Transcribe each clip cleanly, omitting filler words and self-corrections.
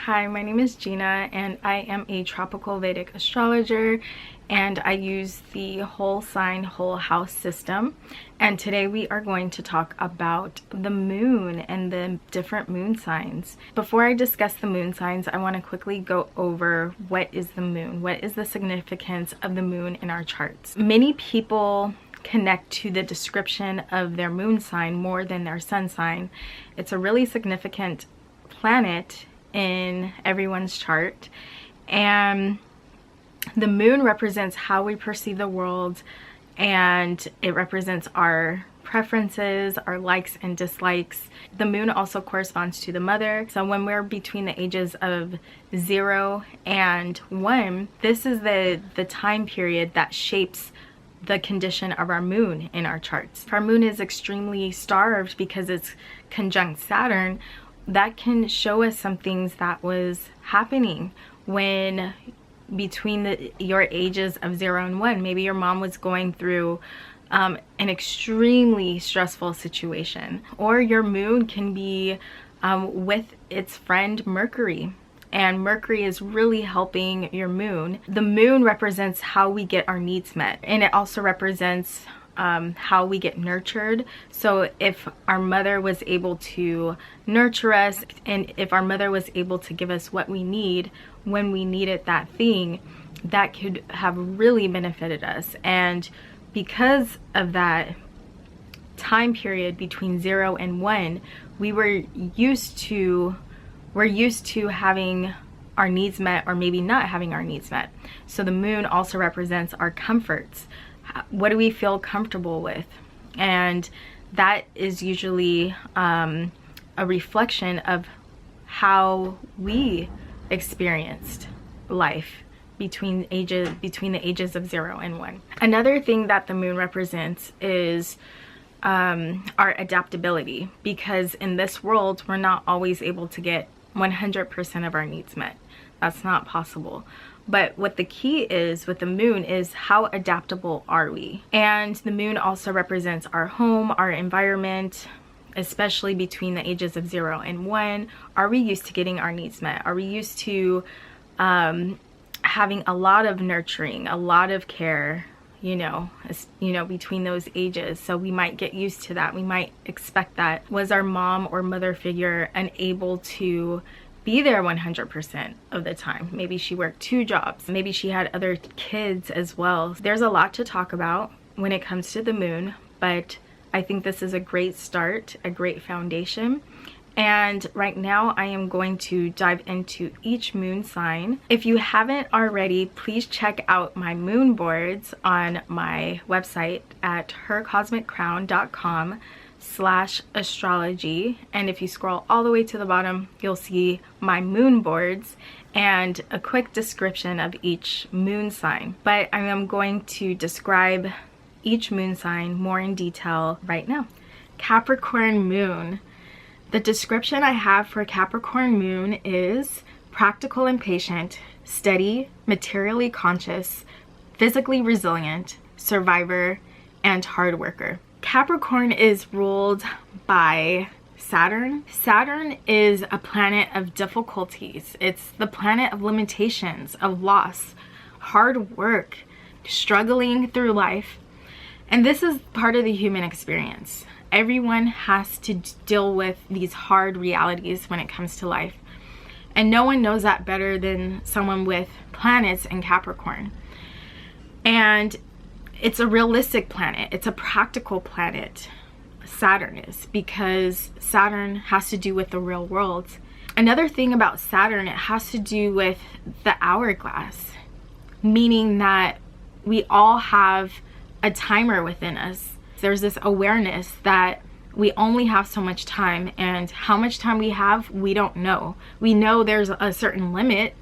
Hi, my name is Gina and I am a Tropical Vedic Astrologer, and I use the whole sign, whole house system. And today we are going to talk about the moon and the different moon signs. Before I discuss the moon signs, I want to quickly go over what is the moon? What is the significance of the moon in our charts? Many people connect to the description of their moon sign more than their sun sign. It's a really significant planet in everyone's chart, and the moon represents how we perceive the world, and it represents our preferences, our likes and dislikes. The moon also corresponds to the mother. So when we're between the ages of 0 and 1, this is the time period that shapes the condition of our moon in our charts. If our moon is extremely starved because it's conjunct Saturn, that can show us some things that was happening when between your ages of 0 and 1. Maybe your mom was going through an extremely stressful situation, or your moon can be with its friend Mercury, and Mercury is really helping your moon. The moon represents how we get our needs met, and it also represents how we get nurtured. So if our mother was able to nurture us, and if our mother was able to give us what we need when we needed that thing, that could have really benefited us. And because of that time period between 0 and 1, we're used to having our needs met, or maybe not having our needs met. So the moon also represents our comforts. What do we feel comfortable with? And that is usually a reflection of how we experienced life between the ages of 0 and 1. Another thing that the moon represents is our adaptability, because in this world we're not always able to get 100% of our needs met. That's not possible. But what the key is with the moon is how adaptable are we? And the moon also represents our home, our environment, especially between the ages of 0 and 1. Are we used to getting our needs met? Are we used to having a lot of nurturing, a lot of care, between those ages? So we might get used to that. We might expect that. Was our mom or mother figure unable to be there 100% of the time? Maybe she worked 2 jobs. Maybe she had other kids as well. There's a lot to talk about when it comes to the moon, but I think this is a great start, a great foundation. And right now I am going to dive into each moon sign. If you haven't already, please check out my moon boards on my website at hercosmiccrown.com/astrology, and if you scroll all the way to the bottom, you'll see my moon boards and a quick description of each moon sign. But I am going to describe each moon sign more in detail right now. Capricorn Moon. The description I have for Capricorn Moon is practical and patient, steady, materially conscious, physically resilient, survivor, and hard worker. Capricorn is ruled by Saturn. Saturn is a planet of difficulties. It's the planet of limitations, of loss, hard work, struggling through life. And this is part of the human experience. Everyone has to deal with these hard realities when it comes to life. And no one knows that better than someone with planets in Capricorn. And it's a realistic planet. It's a practical planet. Saturn is, because Saturn has to do with the real world. Another thing about Saturn, it has to do with the hourglass, meaning that we all have a timer within us. There's this awareness that we only have so much time, and how much time we have, we don't know. We know there's a certain limit,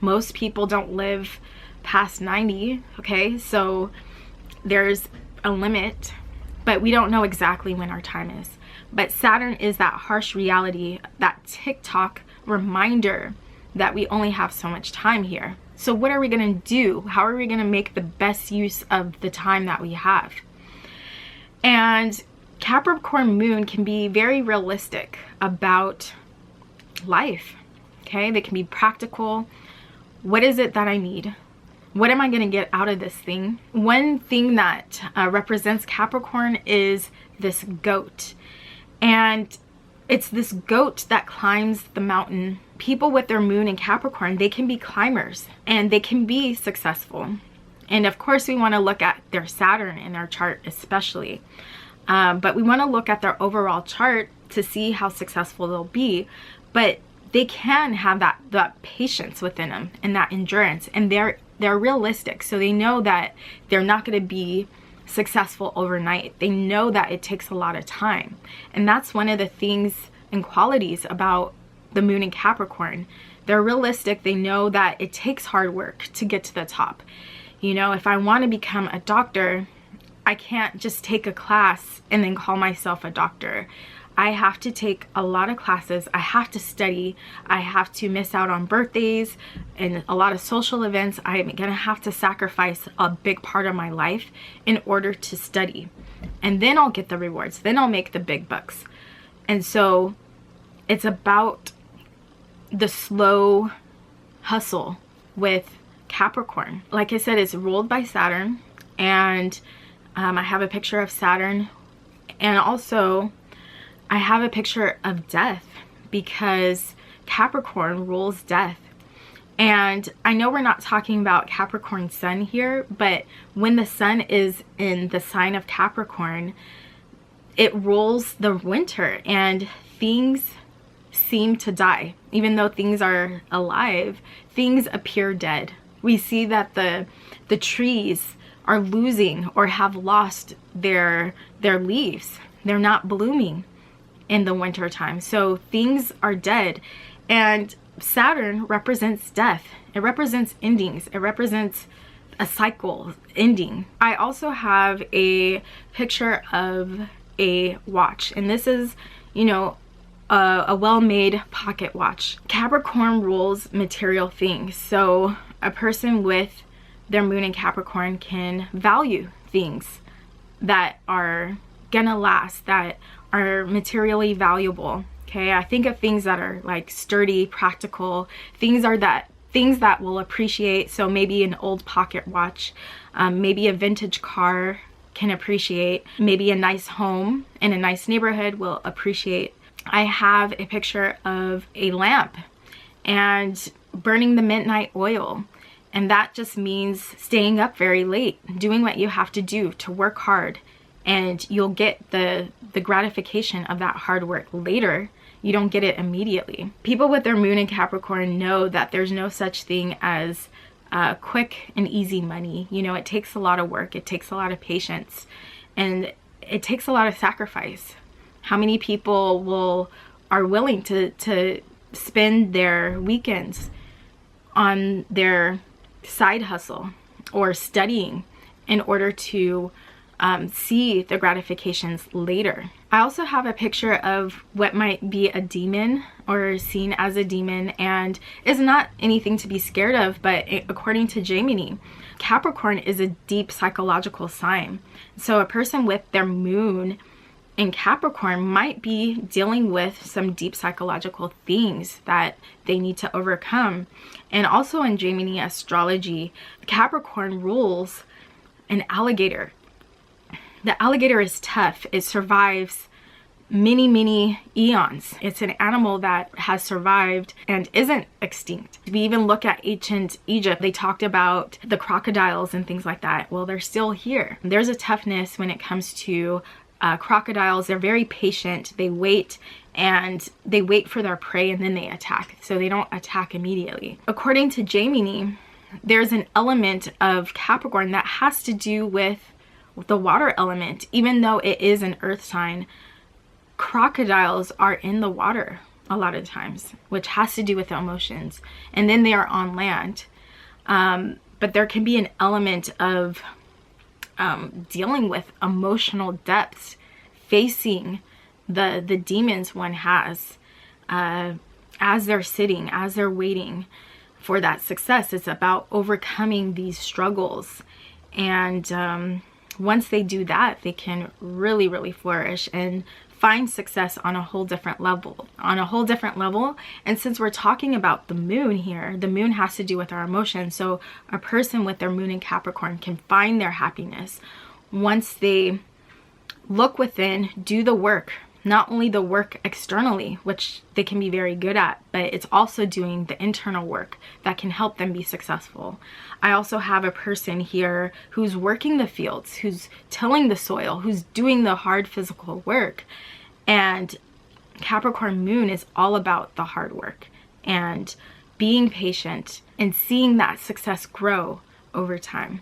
most people don't live past 90, okay? So there's a limit, but we don't know exactly when our time is. But Saturn is that harsh reality, that tick-tock reminder that we only have so much time here. So what are we gonna do? How are we gonna make the best use of the time that we have? And Capricorn Moon can be very realistic about life. Okay, they can be practical. What is it that I need? What am I going to get out of this thing? One thing that represents Capricorn is this goat. And it's this goat that climbs the mountain. People with their moon in Capricorn, they can be climbers and they can be successful. And of course, we want to look at their Saturn in their chart especially. But we want to look at their overall chart to see how successful they'll be. But they can have that patience within them and that endurance. And they're realistic. So they know that they're not going to be successful overnight. They know that it takes a lot of time. And that's one of the things and qualities about the moon in Capricorn. They're realistic. They know that it takes hard work to get to the top. You know, if I want to become a doctor, I can't just take a class and then call myself a doctor. I have to take a lot of classes. I have to study. I have to miss out on birthdays and a lot of social events. I'm going to have to sacrifice a big part of my life in order to study. And then I'll get the rewards. Then I'll make the big bucks. And so it's about the slow hustle with Capricorn. Like I said, it's ruled by Saturn. And I have a picture of Saturn. And also I have a picture of death because Capricorn rules death. And I know we're not talking about Capricorn sun here, but when the sun is in the sign of Capricorn, it rules the winter and things seem to die. Even though things are alive, things appear dead. We see that the trees are losing or have lost their leaves. They're not blooming in the winter time. So things are dead. And Saturn represents death. It represents endings. It represents a cycle ending. I also have a picture of a watch. And this is, you know, a well-made pocket watch. Capricorn rules material things. So a person with their moon in Capricorn can value things that are gonna last, that are materially valuable. Okay, I think of things that are like sturdy, practical, things that will appreciate. So maybe an old pocket watch, maybe a vintage car can appreciate, maybe a nice home in a nice neighborhood will appreciate. I have a picture of a lamp and burning the midnight oil. And that just means staying up very late, doing what you have to do to work hard. And you'll get the gratification of that hard work later. You don't get it immediately. People with their moon in Capricorn know that there's no such thing as quick and easy money. You know, it takes a lot of work. It takes a lot of patience. And it takes a lot of sacrifice. How many people are willing to spend their weekends on their side hustle or studying in order to see the gratifications later? I also have a picture of what might be a demon or seen as a demon, and is not anything to be scared of, but according to Gemini, Capricorn is a deep psychological sign. So a person with their moon in Capricorn might be dealing with some deep psychological things that they need to overcome. And also in Gemini astrology, Capricorn rules an alligator. The alligator is tough. It survives many eons. It's an animal that has survived and isn't extinct. We even look at ancient Egypt. They talked about the crocodiles and things like that. Well, they're still here. There's a toughness when it comes to crocodiles. They're very patient. They wait, and they wait for their prey and then they attack. So they don't attack immediately. According to Gemini, there's an element of Capricorn that has to do with the water element. Even though it is an earth sign, crocodiles are in the water a lot of times, which has to do with the emotions. And then they are on land. But there can be an element of dealing with emotional depths, facing the demons one has as they're sitting, as they're waiting for that success. It's about overcoming these struggles. And once they do that, they can really flourish and find success on a whole different level, And since we're talking about the moon here, the moon has to do with our emotions. So a person with their moon in Capricorn can find their happiness once they look within, do the work. Not only the work externally, which they can be very good at, but it's also doing the internal work that can help them be successful. I also have a person here who's working the fields, who's tilling the soil, who's doing the hard physical work. And Capricorn Moon is all about the hard work and being patient and seeing that success grow over time.